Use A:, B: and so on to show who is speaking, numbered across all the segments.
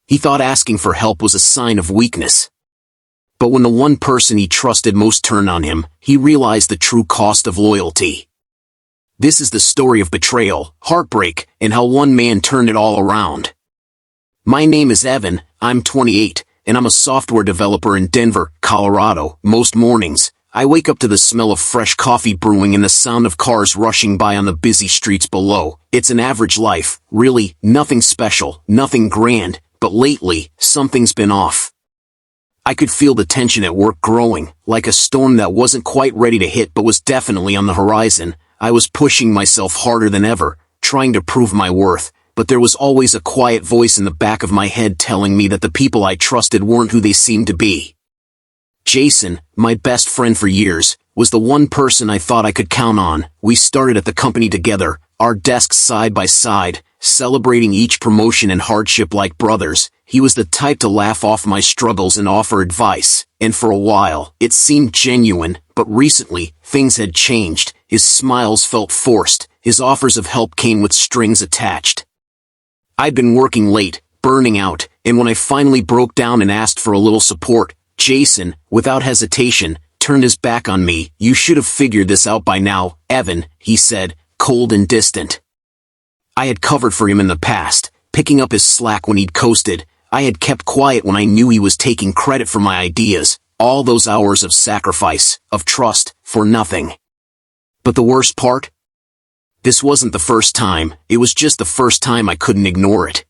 A: He thought asking for help was a sign of weakness. But when the one person he trusted most turned on him, he realized the true cost of loyalty. This is the story of betrayal, heartbreak, and how one man turned it all around. My name is Evan, I'm 28, and I'm a software developer in Denver, Colorado. Most mornings, I wake up to the smell of fresh coffee brewing and the sound of cars rushing by on the busy streets below. It's an average life, really, nothing special, nothing grand, but lately, something's been off. I could feel the tension at work growing, like a storm that wasn't quite ready to hit but was definitely on the horizon. I was pushing myself harder than ever, trying to prove my worth, but there was always a quiet voice in the back of my head telling me that the people I trusted weren't who they seemed to be. Jason, my best friend for years, was the one person I thought I could count on. We started at the company together, our desks side by side, celebrating each promotion and hardship like brothers. He was the type to laugh off my struggles and offer advice, and for a while, it seemed genuine, but recently, things had changed. His smiles felt forced, his offers of help came with strings attached. I'd been working late, burning out, and when I finally broke down and asked for a little support, Jason, without hesitation, turned his back on me. "You should have figured this out by now, Evan," he said, cold and distant. I had covered for him in the past, picking up his slack when he'd coasted. I had kept quiet when I knew he was taking credit for my ideas. All those hours of sacrifice, of trust, for nothing. But the worst part? This wasn't the first time, it was just the first time I couldn't ignore it.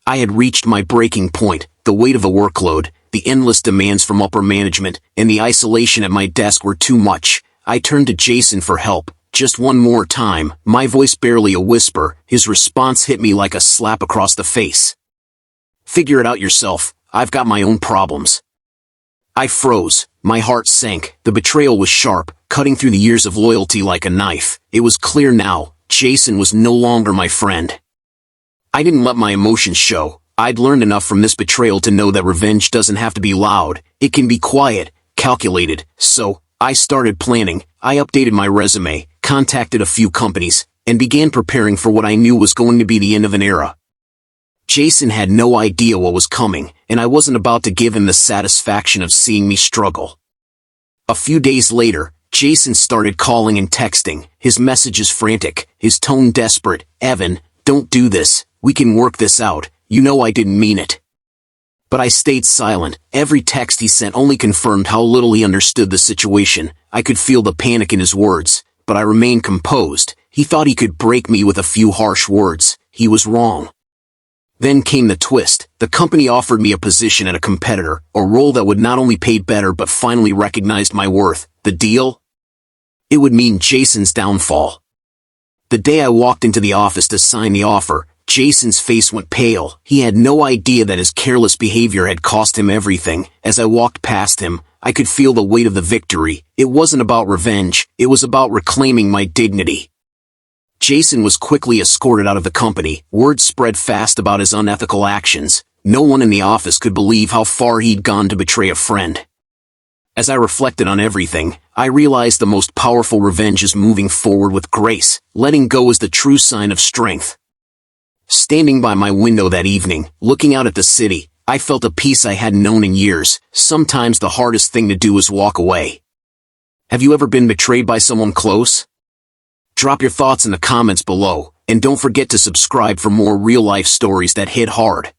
A: I had reached my breaking point, the weight of the workload, the endless demands from upper management, and the isolation at my desk were too much. I turned to Jason for help, just one more time, my voice barely a whisper. His response hit me like a slap across the face. "Figure it out yourself, I've got my own problems." I froze, my heart sank, the betrayal was sharp, cutting through the years of loyalty like a knife. It was clear now, Jason was no longer my friend. I didn't let my emotions show. I'd learned enough from this betrayal to know that revenge doesn't have to be loud, it can be quiet, calculated. So, I started planning. I updated my resume, contacted a few companies, and began preparing for what I knew was going to be the end of an era. Jason had no idea what was coming, and I wasn't about to give him the satisfaction of seeing me struggle. A few days later, Jason started calling and texting, his messages frantic, his tone desperate. "Evan, don't do this, we can work this out, you know I didn't mean it." But I stayed silent. Every text he sent only confirmed how little he understood the situation. I could feel the panic in his words, but I remained composed. He thought he could break me with a few harsh words. He was wrong. Then came the twist. The company offered me a position at a competitor, a role that would not only pay better but finally recognized my worth. The deal? It would mean Jason's downfall. The day I walked into the office to sign the offer, Jason's face went pale. He had no idea that his careless behavior had cost him everything. As I walked past him, I could feel the weight of the victory. It wasn't about revenge, it was about reclaiming my dignity. Jason was quickly escorted out of the company. Word spread fast about his unethical actions. No one in the office could believe how far he'd gone to betray a friend. As I reflected on everything, I realized the most powerful revenge is moving forward with grace. Letting go is the true sign of strength. Standing by my window that evening, looking out at the city, I felt a peace I hadn't known in years. Sometimes the hardest thing to do is walk away. Have you ever been betrayed by someone close? Drop your thoughts in the comments below, and don't forget to subscribe for more real-life stories that hit hard.